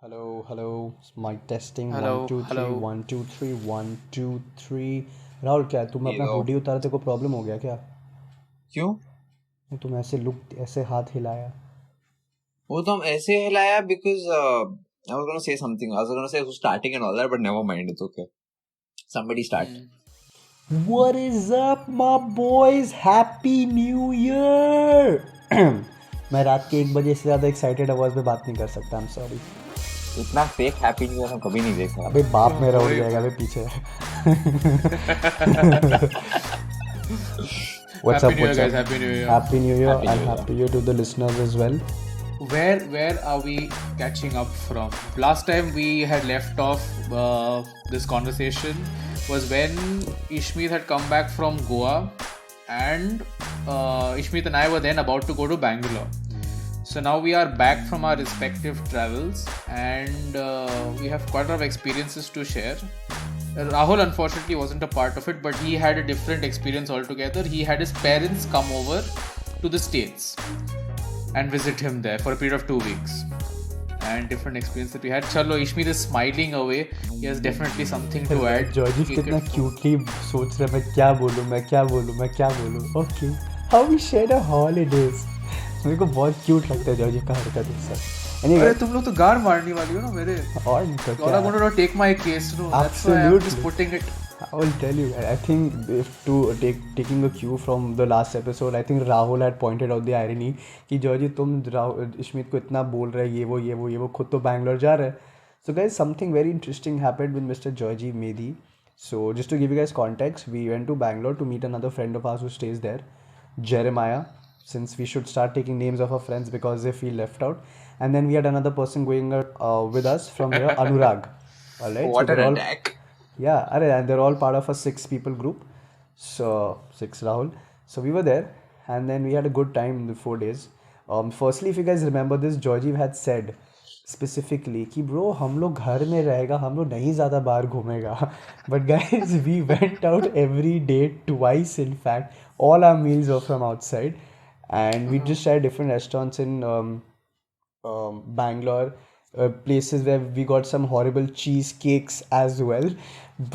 Hello. Mic testing. One, hello two, hello three, 1 2 3, 1 2 3. Rahul, क्या तुम ये अपना लो। हुडी उतारते को प्रॉब्लम हो गया क्या? क्यों? तुम ऐसे लुक ऐसे हाथ हिलाया. वो तो हम ऐसे हिलाया because I was gonna say something. I was gonna say who's starting and all that, but never mind. It's okay. Somebody start. What is up, my boys? Happy New Year! मैं रात के 1 बजे से ज़्यादा एक्साइटेड आवाज़ में बात नहीं कर सकता. I'm sorry. इतना फेक हैप्पी न्यू ईयर हम कभी नहीं देखा. अबे बाप मेरा उड़ वही जाएगा अबे पीछे. What's happy up? New year What's guys up? Happy new year Happy New Year Happy New and Year. Happy Year to the listeners as well. where are we catching up from? Last time we had left off this conversation was when Ishmeet had come back from Goa and Ishmeet and I were then about to go to Bangalore. So now we are back from our respective travels and we have quite a lot of experiences to share. Rahul unfortunately wasn't a part of it, but he had a different experience altogether. He had his parents come over to the States and visit him there for a period of 2 weeks. And different experience that we had. Chalo, Ishmeet is smiling away. He has definitely something to add. Georgie Take कितना it forward. Cutely सोच रहा है मैं क्या बोलूँ. Okay, how we share a holidays. मेरे को बहुत क्यूट लगता है जॉर्जी का हरकत इससे. अरे एनीवे, तुम लोग तो गार मारने वाली हो ना मेरे. और नहीं तो All क्या. I'm going to take my case. No, that's why I'm just Absolutely. putting it. I will tell you. I think if to taking a cue from the last episode, I think Rahul had pointed out the irony कि Georgy तुम इशमीत को इतना बोल रहे हैं ये वो खुद तो बैंगलोर जा रहे हैं. So guys, something very interesting happened with Mr. Georgie Mehdi. So just to give you guys context, we went to Bangalore to meet another friend of ours who stays there, Jeremiah. Since we should start taking names of our friends because they feel left out. And then we had another person going with us from here, Anurag. All right. What so an they're all attack. yeah, and they're all part of a 6 people group. So six Rahul. So we were there, and then we had a good time in the 4 days. Firstly, if you guys remember this, Georgie had said specifically कि bro हम लोग घर में रहेगा, हम लोग नहीं ज़्यादा बाहर घूमेगा. But guys, we went out every day, twice in fact. All our meals were from outside, and we just tried different restaurants in Bangalore, places where we got some horrible cheesecakes as well.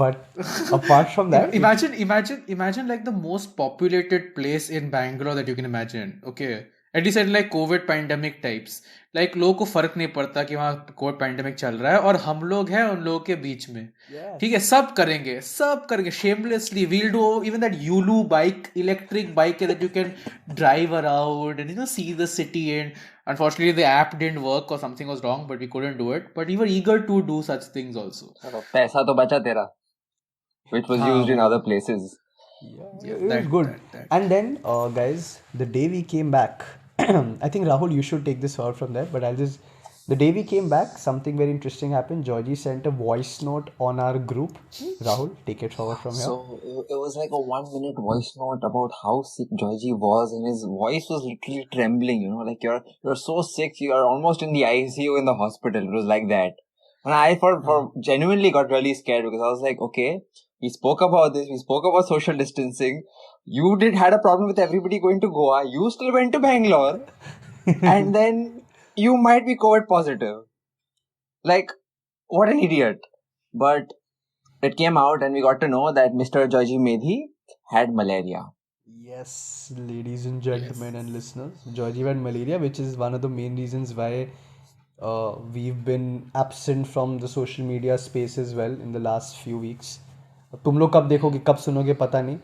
But apart from that, Imagine like the most populated place in Bangalore that you can imagine. Okay. At least at like COVID pandemic types. Like लोगों को फर्क नहीं पड़ता कि वहाँ Covid pandemic चल रहा है और हम लोग हैं उन लोगों के बीच में. ठीक है, yes, सब करेंगे shamelessly. We'll do even that Yulu bike, electric bike that you can drive around and see the city. And unfortunately the app didn't work or something was wrong, but we couldn't do it. But we were eager to do such things also. चलो, पैसा तो बचा तेरा, which was हाँ used in वो other places. yeah, yeah, it was that good. that And then, guys, the day we came back, I think Rahul, you should take this forward from there. But the day we came back, something very interesting happened. Georgie sent a voice note on our group. Rahul, take it forward from here. So it was like a 1 minute voice note about how sick Georgie was, and his voice was literally trembling. Like you're so sick, you are almost in the ICU in the hospital. It was like that, and I for genuinely got really scared because I was like, okay, we spoke about this, we spoke about social distancing. You had a problem with everybody going to Goa. You still went to Bangalore, and then you might be COVID positive. Like, what an idiot! But it came out and we got to know that Mr. Georgie Medhi had malaria. Yes, ladies and gentlemen and listeners, Georgie had malaria, which is one of the main reasons why we've been absent from the social media space as well in the last few weeks. तुम लोग कब देखोगे कब सुनोगे पता नहीं,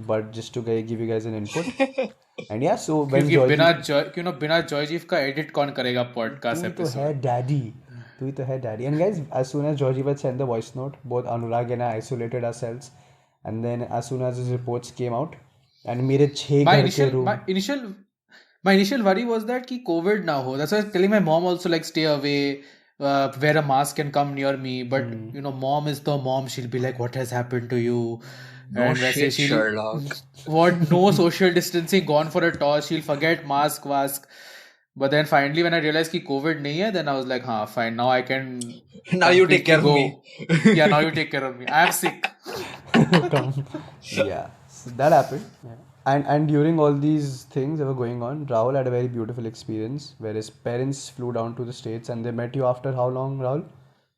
but just to give you guys an input. And yeah, so when क्योंकि Georgie, बिना जॉयजीफ का एडिट कौन करेगा पॉडकास्ट तू ही तो है एपिसोड. डैडी, तू ही तो है daddy. And guys, as soon as Georgie would send the voice note, both Anurag and I isolated ourselves. And then as soon as his reports came out, and मेरे 6 my घर के initial room. my initial worry was that कि COVID ना हो. That's why I was telling my mom also like stay away, wear a mask and come near me. But mom is the mom. She'll be like, what has happened to you? No And वैसे shit, she'll Sherlock. no social distancing, gone for a toss. She'll forget mask. But then finally when I realized कि COVID नहीं है, then I was like, हाँ fine, now I can Now you take care of completely me. go. Yeah, now you take care of me. I am sick. Come. Yeah, so that happened. Yeah. And during all these things that were going on, Rahul had a very beautiful experience where his parents flew down to the States and they met you after how long, Rahul?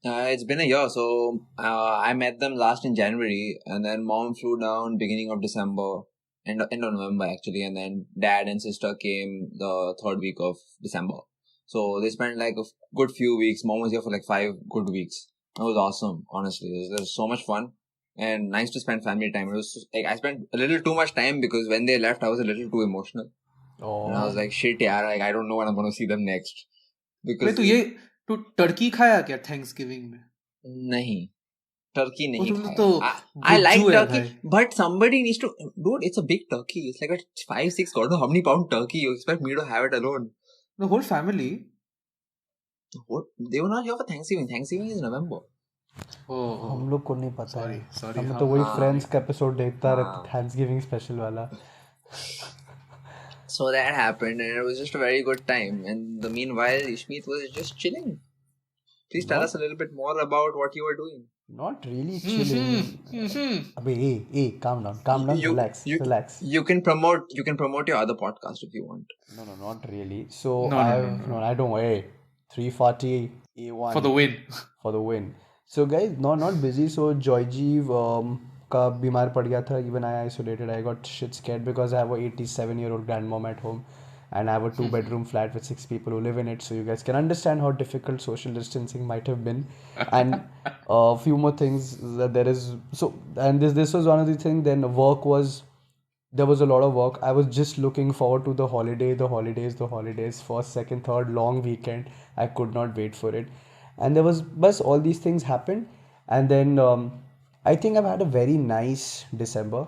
It's been a year, so I met them last in January, and then mom flew down beginning of December, end of November actually, and then dad and sister came the third week of December. So they spent like a good few weeks. Mom was here for like 5 good weeks. It was awesome, honestly. It was so much fun and nice to spend family time. It was like I spent a little too much time because when they left, I was a little too emotional, and I was like, shit, yeah, like I don't know when I'm going to see them next अरे because तू Turkey खाया क्या Thanksgiving में? नहीं. Turkey वो nahi तुम khaya. तो I like Gujju है turkey, भाई. but somebody needs to. Dude, it's a big turkey. It's like a 5-6 God knows how many pound turkey. You expect me to have it alone? The whole family. What? They were not here for Thanksgiving. Thanksgiving is November. हम लोग को नहीं पता है. Sorry. हमें तो वही हाँ. फ्रेंड्स का एपिसोड देखता रहता हाँ. थैंक्सगिविंग स्पेशल वाला. So that happened, and it was just a very good time. And the meanwhile, Ishmeet was just chilling. Please tell us a little bit more about what you were doing. Not really chilling. Abhi, hey, calm down, relax. You can promote your other podcast if you want. No, not really. So No. I don't. Hey, 340 A1 For the win. for the win. So guys, not busy. So Joyjeev का बीमार पड़ गया था. Even I isolated. I got shit scared because I have a 87-year-old grandmom at home, and I have a 2-bedroom flat with 6 people who live in it. So you guys can understand how difficult social distancing might have been. And a few more things that there is. So and this was one of the things. Then work was. There was a lot of work. I was just looking forward to the holidays, first, second, third, long weekend. I could not wait for it. And there was, bus, all these things happened. And then I think I've had a very nice December.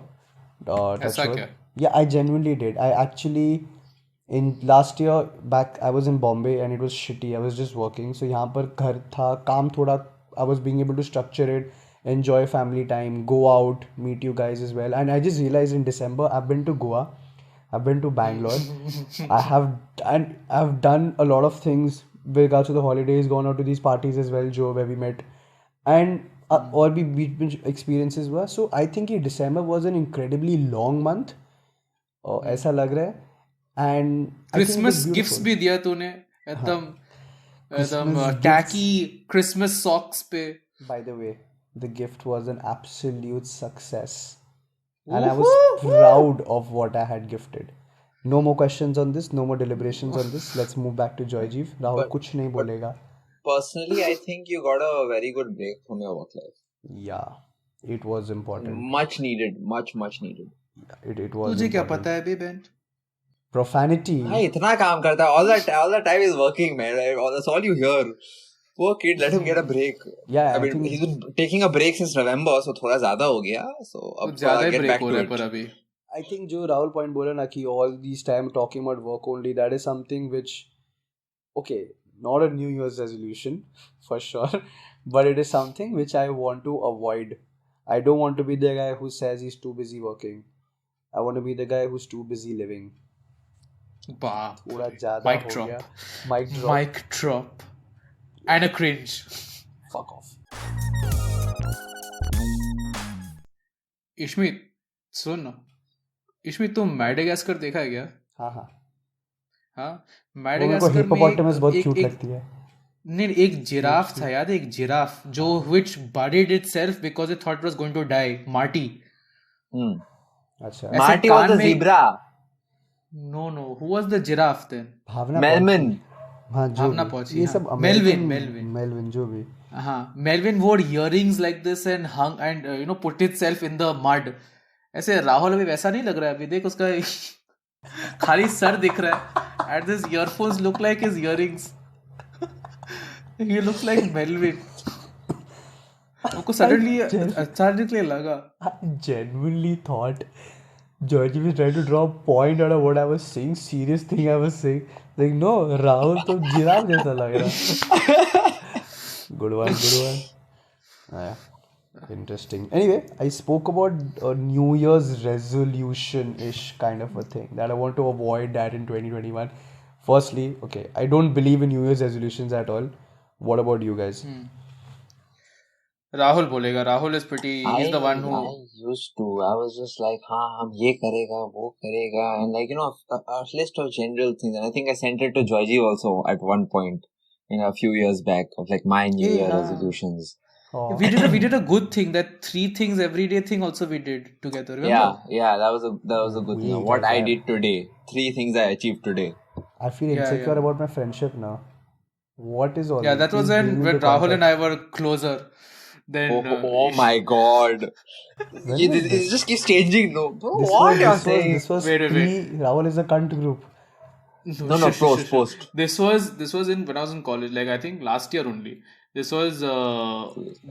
Touch ऐसा wood. क्या? Yeah, I genuinely did. I actually, in last year back, I was in Bombay and it was shitty. I was just working. So यहाँ पर घर था, काम थोड़ा, I was being able to structure it, enjoy family time, go out, meet you guys as well. And I just realized in December, I've been to Goa, I've been to Bangalore, I've done a lot of things with regards to the holidays, gone out to these parties as well, Joe, where we met, and और भी बीच में experiences हुआ. So I think ये December was an incredibly long month. और ऐसा लग रहा है. And I think it was Christmas gifts beautiful. भी दिया तूने एकदम Christmas टैकी क्रिसमस सॉक्स पे. By the way, the gift was an absolute success. And I was proud of what I had gifted. No more questions on this, no more deliberations on this. Let's move back to Joyjeev. Rahul कुछ नहीं बोलेगा. Personally, I think you got a very good break from your work life. Yeah, it was important. Much needed. Much needed. It was तुझे क्या important. पता है बे Ben? Profanity. हाँ, इतना काम करता है. All the time is working, man. That's all you hear. Poor kid, let him get a break. Yeah, I I mean, think he's been taking a break since November, so थोड़ा ज़्यादा हो गया. So अब कुछ ज्यादा थोड़ा ही get break back हो to रहा है it. पर अभी. I think जो Rahul point बोला ना कि all these time talking about work only, that is something which, okay, not a New Year's resolution for sure, but it is something which I want to avoid. I don't want to be the guy who says he's too busy working. I want to be the guy who's too busy living. बाप थोड़ा रे. ज़्यादा Mic हो drop. गया. Mic drop. Mic drop. And a cringe. Fuck off. इश्मित सुन ना. इश्मित तुम Madagascar देखा है क्या? हाँ हाँ वो मेरे को मैडागास्कर में हिप्पोपोटामस बहुत एक क्यूट एक लगती है. नहीं एक जिराफ था याद है एक जिराफ जो which buried itself because it thought it was going to die. Marty. अच्छा. ऐसे Marty was कान the में zebra. no who was the giraffe then? Bhavna Melvin. हाँ जो भावना भी. पहुंची, ये हाँ. सब Melvin. मेलविन जो भी. हाँ Melvin wore earrings like this and hung and put itself in the mud. ऐसे राहुल अभी वैसा नहीं लग रहा है. अभी देख उसका खाली सर दिख रहा है and his earphones look like his earrings. He looks like Melvin. हमको suddenly अच्छा निकले लगा. I genuinely thought Georgie was trying to draw a point out of what I was saying. Serious thing I was saying. Like no, Rahul तो giraffe जैसा लग रहा. Good one. Yeah. Interesting. Anyway, I spoke about a New Year's resolution-ish kind of a thing that I want to avoid that in 2021. Firstly, okay, I don't believe in New Year's resolutions at all. What about you guys? Rahul बोलेगा. Rahul is pretty. He's the one who. I used to. I was just like, हाँ हम ये करेगा, वो करेगा, and like a list of general things. And I think I sent it to Joyji also at one point, a few years back, of like my New Year resolutions. Oh. We did a good thing. That 3 things every day thing also we did together. Remember? Yeah, that was a good thing. What I did today, 3 things I achieved today. I feel insecure about my friendship now. What is all Yeah, this? that was Please give me when the Rahul context. and I were closer. Then Oh my God! When was It this? just keeps changing, no? Bro, This what was, you're this was, saying? this was Wait. pre Rahul is a cunt group. No, post. This was in when I was in college, like I think last year only. This was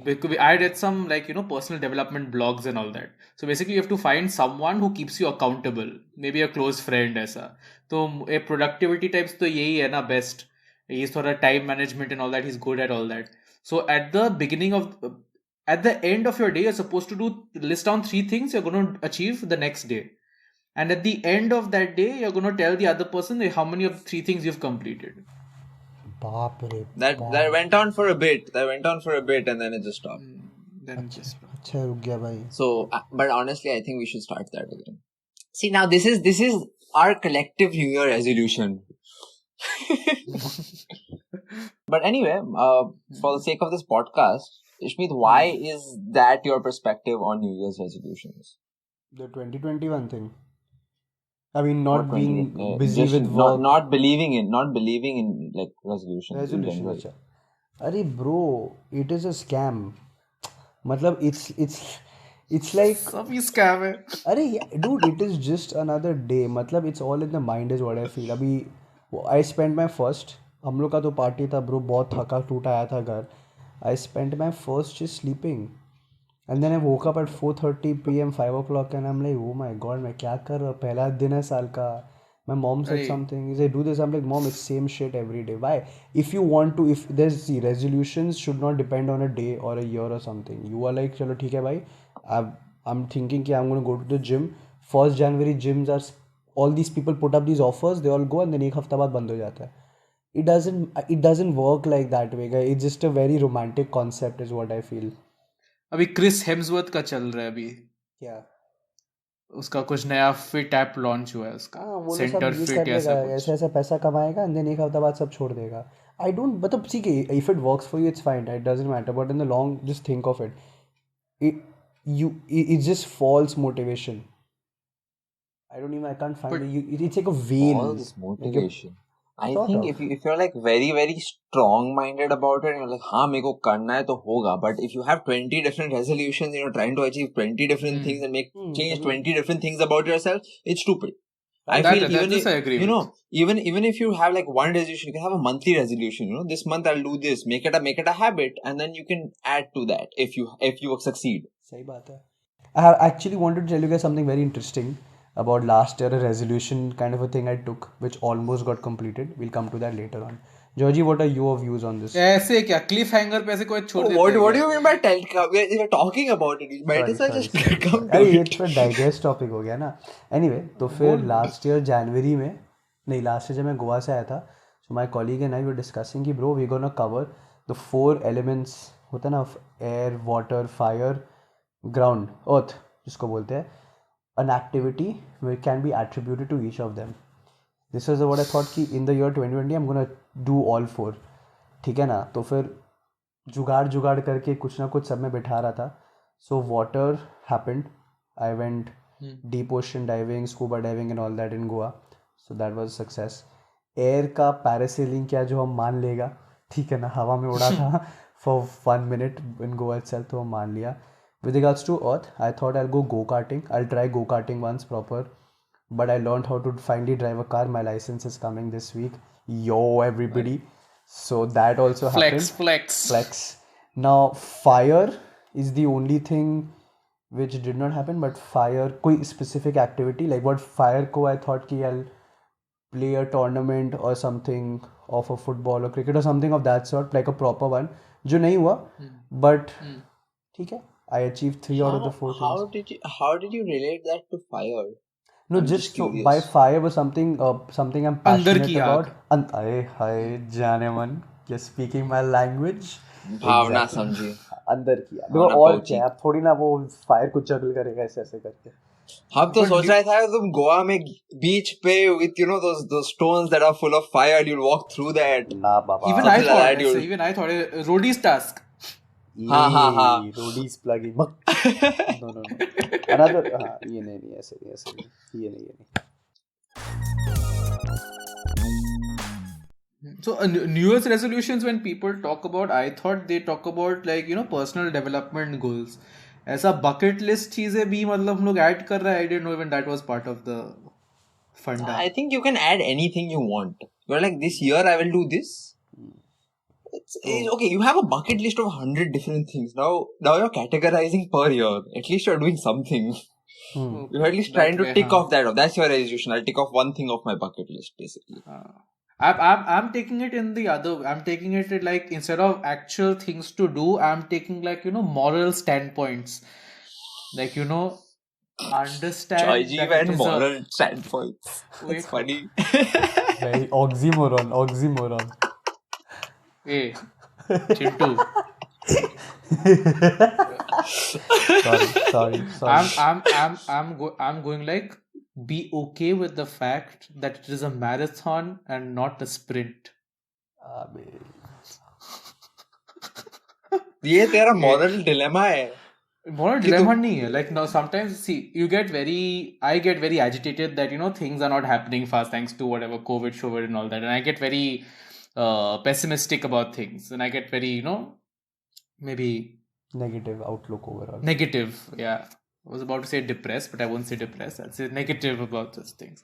because I did some like personal development blogs and all that. So basically, you have to find someone who keeps you accountable, maybe a close friend ऐसा. तो a productivity types तो यही है ना best. He's for a time management and all that. He's good at all that. So at the end of your day, you're supposed to list down 3 things you're going to achieve the next day. And at the end of that day, you're going to tell the other person how many of 3 things you've completed. बाप रे. That went on for a bit. And then it just stopped. Then just अच्छा रुक गया भाई. So, but honestly, I think we should start that again. See, now this is our collective New Year resolution. But anyway, for the sake of this podcast, Ishmeet, why is that your perspective on New Year's resolutions? The 2021 thing. I mean, not What being 20 busy just with work. not believing in like resolutions. in general. अच्छा. अरे bro, it is a scam. मतलब it's like सभी scam है. अरे dude, it is just another day. मतलब it's all in the mind is what I feel. अभी I spent my first, हम लोग का तो पार्टी था bro, बहुत थका टूटा आया था घर. I spent my first just sleeping. And then I woke up at 4:30 p.m. 5 o'clock and I'm like, oh my god, मैं क्या कर रहा हूँ, पहला दिन है साल का. My mom said something. He said, do this. I'm like, mom, it's same shit every day. Why? If you want to, if there's the resolutions should not depend on a day or a year or something. You are like, चलो ठीक है भाई. I'm thinking कि I'm going to go to the gym. 1st January gyms are, all these people put up these offers. They all go and then एक हफ्ता बाद बंद हो जाता है. It doesn't work like that way, guys. It's just a very romantic concept is what I feel. अभी Chris Hemsworth का चल रहा है अभी. क्या? उसका कुछ नया फिट ऐप लॉन्च हुआ है उसका. वो सेंटर फिट या सब कुछ. ऐसा पैसा कमाएगा एंड देन एक हफ्ता बाद सब छोड़ देगा. आई डोंट मतलब ठीक है, if it works for you it's fine, it doesn't matter, but in the long just think of it's just false motivation. I can't find it. It's like a vein. False motivation. I sort think of. if you're like very very strong minded about it, and you're like, हाँ मेरे को करना है तो होगा. But if you have 20 different resolutions, trying to achieve 20 different things and change 20 different things about yourself, it's stupid. I feel even if, I agree with. even if you have like one resolution, you can have a monthly resolution. This month I'll do this. Make it a habit, and then you can add to that if you succeed. सही बात है. I have actually wanted to tell you guys something very interesting about last year, a resolution kind of a thing I took which almost got completed. We'll come to that later on. Georgie, what are your views on this? ऐसे क्या Cliff hanger पे ऐसे कोई छोड़ देता है What do you mean by we're talking about it? Might as well just come to अरे ये it. तो डाइजेस्ट टॉपिक हो गया ना. Anyway, तो फिर लास्ट ईयर जनवरी में, नहीं लास्ट ईयर जब मैं गोवा से आया था, so my colleague and I were discussing कि bro, we're gonna cover the 4 elements होता है ना, air, water, fire, ground, earth जिसको बोलते हैं, an activity which can be attributed to each of them. This was what I thought कि in the year 2020 I'm gonna do all 4. ठीक है ना. तो फिर जुगाड़ करके कुछ ना कुछ सब में बिठा रहा था. So water happened. I went deep ocean diving, scuba diving and all that in Goa. So that was success. Air का parasailing क्या जो हम मान लेगा, ठीक है ना, हवा में उड़ा था for 1 minute in Goa itself, तो हम मान लिया. With regards to earth, I thought I'll go go-karting. I'll try go-karting once proper. But I learned how to finally drive a car. My license is coming this week. Yo, everybody. So that also happened. Flex. Now, fire is the only thing which did not happen. But fire, कोई specific activity, like what fire को I thought कि I'll play a tournament or something of a football or cricket or something of that sort, like a proper one. जो नहीं हुआ, but ठीक है. I achieved 3 out of the 4 things. How did you relate that to fire? No, I'm just just so curious. by fire was something I'm अंदर passionate की about. हाय जाने मन, you're speaking my language. भावना समझी. अंदर किया देखो ना, और poaching. क्या आप थोड़ी ना वो फायर को जगल करेगा ऐसे ऐसे करके हम तो But सोच do- रहे थे तुम गोवा में बीच पे with those stones that are full of fire, you'll walk through that. ना बाबा even Something like that, you'll. even I thought Rodi's task. हाँ. Roadies plugging no no no another हाँ ये नहीं ऐसे नहीं ये नहीं So New Year's resolutions, when people talk about, I thought they talk about like personal development goals. ऐसा bucket list चीजें भी मतलब हम लोग ऐड कर रहे हैं. I didn't know even that was part of the funda. I think you can add anything you want. You're like, this year I will do this. It's okay, you have a bucket list of 100 different things. Now you're categorizing per year. At least you're doing something. You're at least trying to tick off that off. That's your resolution. I'll tick off one thing off my bucket list, basically. I'm taking it in the other. I'm taking it like instead of actual things to do, I'm taking like moral standpoints. Like understand. Joyji that it and is moral standpoints. That's Wait. funny. very oxymoron Hey, Chintu. sorry I'm going like be okay with the fact that it is a marathon and not a sprint. ये तेरा moral dilemma है. Moral dilemma नहीं है. Like now sometimes see I get very agitated that things are not happening fast thanks to whatever COVID and all that, and I get very pessimistic about things, and I get very maybe negative outlook overall negative. Yeah, I was about to say depressed, but I won't say depressed. I'll say negative about those things.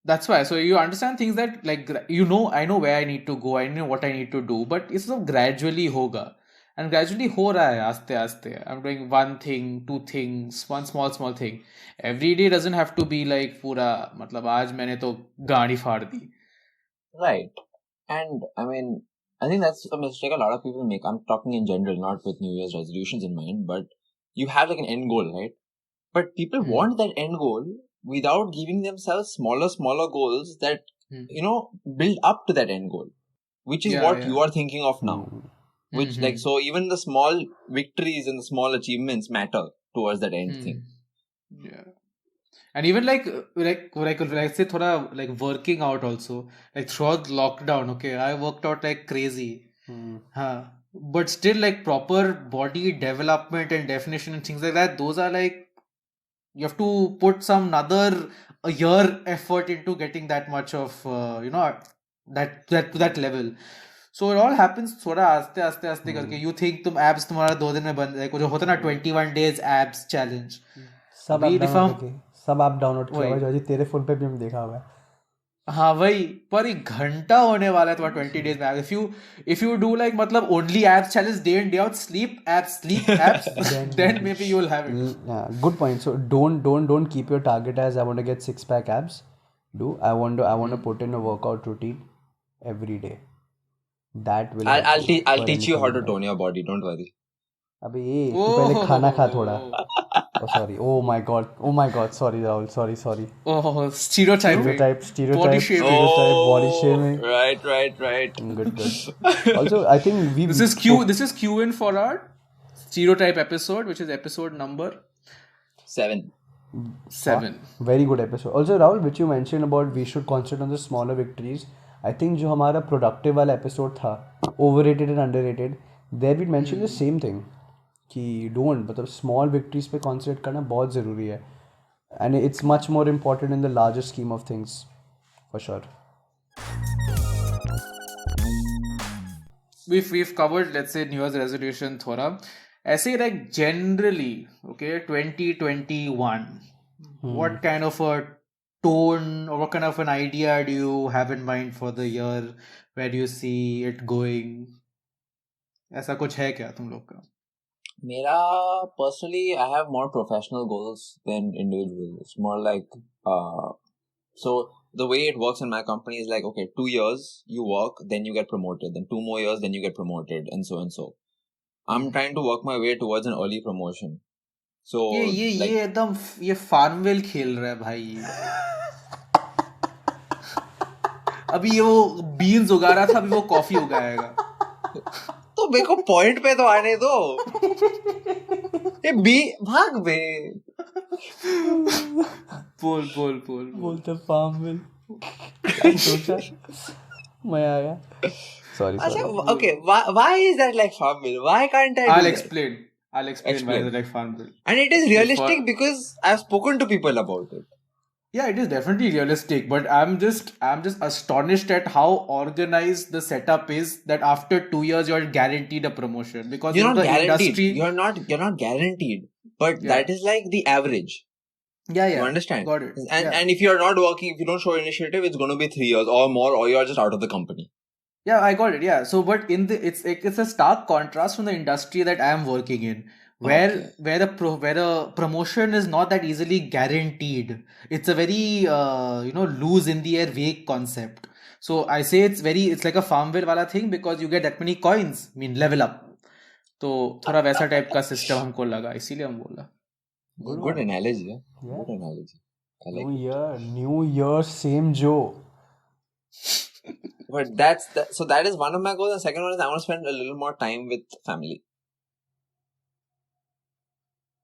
That's why. So you understand things that like I know where I need to go. I know what I need to do, but it's so gradually होगा. And gradually हो रहा है आस्ते आस्ते. I'm doing one thing, two things, one small thing. Every day doesn't have to be like पूरा मतलब आज मैंने तो गाड़ी फाड़ दी. Right. And I mean, I think that's a mistake a lot of people make. I'm talking in general, not with New Year's resolutions in mind, but you have like an end goal, right? But people want that end goal without giving themselves smaller goals that, build up to that end goal, which is what you are thinking of now. Which like, so even the small victories and the small achievements matter towards that end thing. Yeah. And even like say thoda like working out also, like throughout lockdown, okay, I worked out like crazy. But still like proper body development and definition and things like that, those are like you have to put some another a year effort into getting that much of that to that level. So it all happens थोड़ा आस्ते आस्ते करके. You think तुम abs तुम्हारा 2 दिन में बन जाए, जो होता ना 21 days abs challenge. सब आप डाउनलोड किया हुआ जॉर्जी तेरे फोन पे भी हम देखा हुआ है. हाँ वही पर 1 घंटा होने वाला है तुम्हारा 20 days में. If you do like मतलब only abs challenge day in day out, sleep abs then maybe you will have it. Yeah, good point. So don't keep your target as I want to get 6-pack abs. I want to put in a workout routine every day. That will I'll teach you how to tone your body, don't worry. अबे ये तू पहले खाना खा थोड़ा. Oh sorry. Oh my god. Sorry Rahul. Sorry. Oh, stereotype. Body shaming. Right. Good. Also, I think This is Q in for our stereotype episode, which is episode number 7. Very good episode. Also, Rahul, which you mentioned about we should concentrate on the smaller victories. I think जो हमारा productive वाला episode था, overrated and underrated, there we mentioned the same thing. कि मतलब small victories पे concentrate करना बहुत ज़रूरी है. And it's much more important in the larger scheme of things, for sure. We've covered, let's say, New Year's resolution थोड़ा. ऐसे like generally, okay, 2021. What kind of a tone or what kind of an idea do you have in mind for the year? Where do you see it going? ऐसा कुछ है क्या तुम लोग का? मेरा personally, I have more professional goals than individual. It's more like so the way it works in my company is like, okay, 2 years you work, then you get promoted, then 2 more years, then you get promoted, and so. I'm trying to work my way towards an early promotion. So ये एकदम ये फार्मवेल खेल रहा है भाई. अभी ये वो बीन्स उगा रहा था, अभी वो कॉफी उगाएगा. तो मेरे को पॉइंट पे तो आने दो. ये बी भाग बे. बोल बोलते फार्म विल. सोचा मैं आ गया. Sorry. अच्छा, okay, why is that like Farmville? Why can't I do I'll that? explain why Explain. is it like Farmville. And it is See, realistic because I've spoken to people about it. Yeah, it is definitely realistic, but I'm just astonished at how organized the setup is that after 2 years you're guaranteed a promotion, because You're not the guaranteed. industry. You're not guaranteed. But Yeah. that is like the average. Yeah, You understand? got it. And if you're not working, if you don't show initiative, it's going to be 3 years or more, or you're just out of the company. Yeah, I got it. Yeah, so but it's a stark contrast from the industry that I am working in, where Okay. where the promotion is not that easily guaranteed. It's a very loose in the air vague concept. So I say it's like a Farmville wala thing, because you get that many coins, I mean level up. तो थोड़ा वैसा type का system हमको लगा, इसीलिए हम बोला. Good analogy. Yeah. Good analogy. I like New Year, same Joe. But so that is one of my goals. The second one is I want to spend a little more time with family.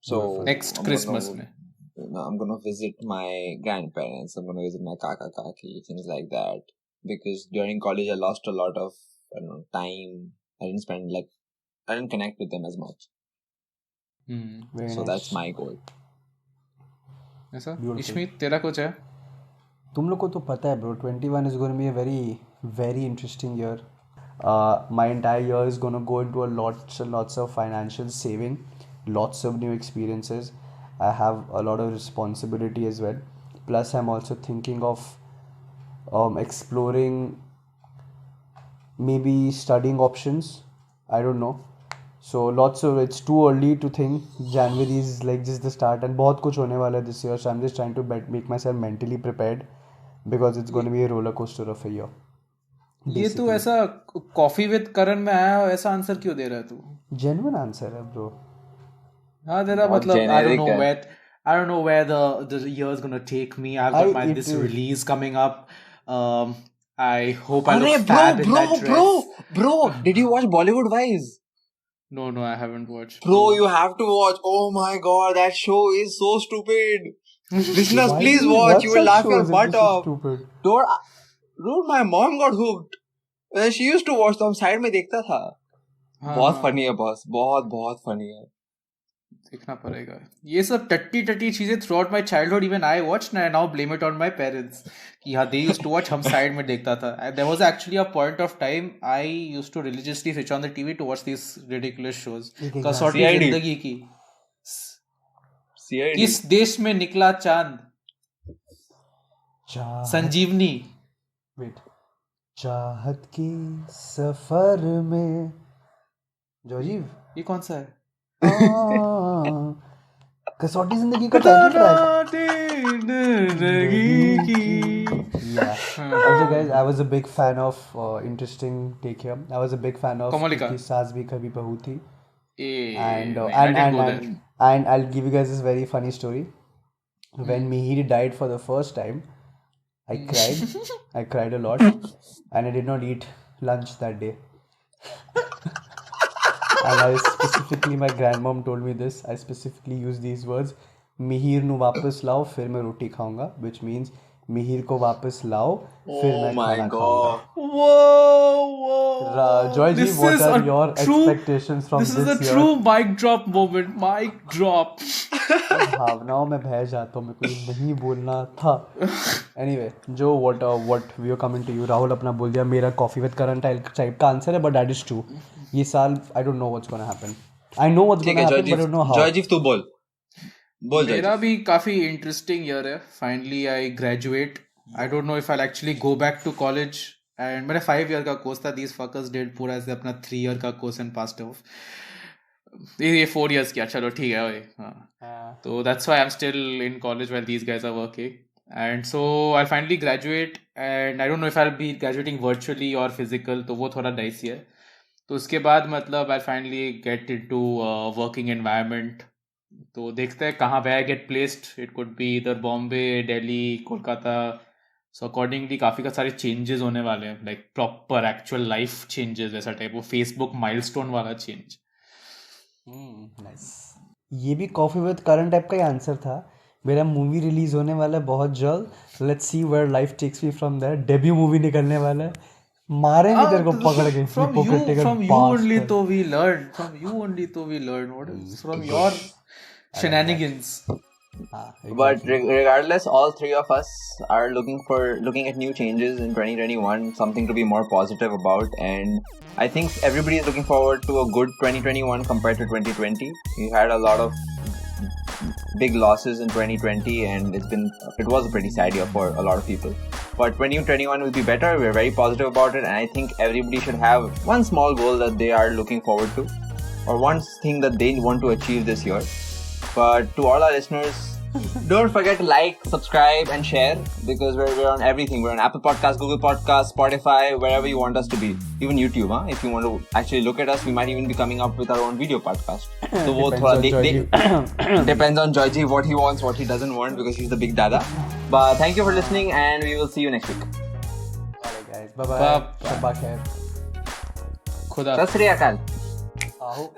So Next Christmas mein. I'm gonna visit my grandparents. I'm gonna visit my kaka kaki, things like that. Because during college I lost a lot of time. I didn't connect with them as much. Very So nice. that's my goal. ऐसा Beautiful. Ishmeet तेरा कुछ है? तुम लोग को तो पता है bro, 21 is going to be a very very interesting year. My entire year is going to go into lots of financial saving, lots of new experiences. I have a lot of responsibility as well. Plus I'm also thinking of exploring maybe studying options. I don't know. So it's too early to think. January is like just the start, and बहुत कुछ होने वाला है this year. So I'm just trying to make myself mentally prepared, because it's going to be a roller coaster of a year. ये तो ऐसा coffee with करण में आया हो, ऐसा आंसर क्यों दे रहा है तू? Genuine answer है bro. हाँ तेरा बहुत मतलब generic है. I don't know where the year is gonna take me. I've got this release coming up. I hope I look fab in that dress. Bro, did you watch Bollywood Wives? No, I haven't watched. Bro, you have to watch. Oh my god, that show is so stupid. Listeners, please watch. You will laugh your butt off. Dude, my mom got hooked. She used to watch, तो हम side में देखता था. बहुत funny है boss, बहुत funny है. देखना पड़ेगा. ये सब टट्टी चीजें throughout my childhood even I watched, and I now blame it on my parents. कि हाँ, they used to watch, हम साइड में देखता था. And there was actually a point of time I used to religiously switch on the TV to watch these ridiculous shows. कसौटी जिंदगी की. CID. किस देश में निकला चांद? संजीवनी. Wait. चाहत की सफर में. जोजीव. ये कौन सा है? कसौटी जिंदगी का title track. Yeah. Also guys, I was a big fan of interesting take here. I was a big fan of Komalika. की सास भी कभी बहू थी. And I didn't go there. and I'll give you guys this very funny story. When Mihir died for the first time, I cried. I cried a lot, and I did not eat lunch that day. And I specifically, my grandmom told me this. I specifically used these words: "Mihir nu वापस लाओ, फिर मैं रोटी खाऊंगा," which means Mihir को वापस लाओ, फिर मैं खाना खाऊंगा. Whoa. Joy ji, what are your expectations from this year? This is a true mic drop moment. Mic drop. भावनाओं में बह जाता हूँ, मेरे को नहीं बोलना था. Anyway, जो what we are coming to you. Rahul अपना बोल दिया, मेरा कॉफी विद करण टाइप का आंसर है, but that is true. ये साल I don't know what's gonna happen. I know what's gonna happen, but I don't know how. जॉयजीव तू बोल. मेरा भी काफी इंटरेस्टिंग ईयर है. Finally I graduate. I don't know if I actually go back to college. And मेरा 5 year का course था. These fuckers did पूरा ऐसे अपना 3 ईयर का कोर्स एंड पास्ड ऑफ. ये 4 इयर्स किया. चलो ठीक है. हाँ. तो that's why I am still in college while these guys are working. And so I finally graduate. And I don't know if I will be graduating virtually और physical, तो वो थोड़ा डाइसी है. तो उसके बाद मतलब I finally get into working environment. तो देखते हैं कहाँ पे I get placed. It could be इधर बॉम्बे, दिल्ली, कोलकाता, सो अकॉर्डिंगली काफ़ी का सारे चेंजेस होने वाले हैं, like proper actual life changes ऐसा टाइप, वो फेसबुक माइलस्टोन वाला चेंज. नाइस. ये भी कॉफी विद करण टाइप का ही आंसर था. मेरा मूवी रिलीज होने वाला है बहुत जल्द. Let's see where life takes me from there. Debut movie निकलने वाला है. मारेंगे तेरे को पकड़ के. From you only तो we learn. From you only तो we learn. What is from your shenanigans? But regardless, all three of us are looking at new changes in 2021, something to be more positive about, and I think everybody is looking forward to a good 2021 compared to 2020. We had a lot of big losses in 2020, and it was a pretty sad year for a lot of people. But 2021 will be better. We're very positive about it, and I think everybody should have one small goal that they are looking forward to, or one thing that they want to achieve this year. But to all our listeners, don't forget to like, subscribe, and share, because we're on everything. We're on Apple Podcasts, Google Podcasts, Spotify, wherever you want us to be. Even YouTube, huh? If you want to actually look at us, we might even be coming up with our own video podcast. So वो थोड़ा depends on Joyji what he wants, what he doesn't want, because he's the big dada. But thank you for listening, and we will see you next week. Alright guys, bye bye. Shabba khair. खुदा. सत श्री अकाल. Aho.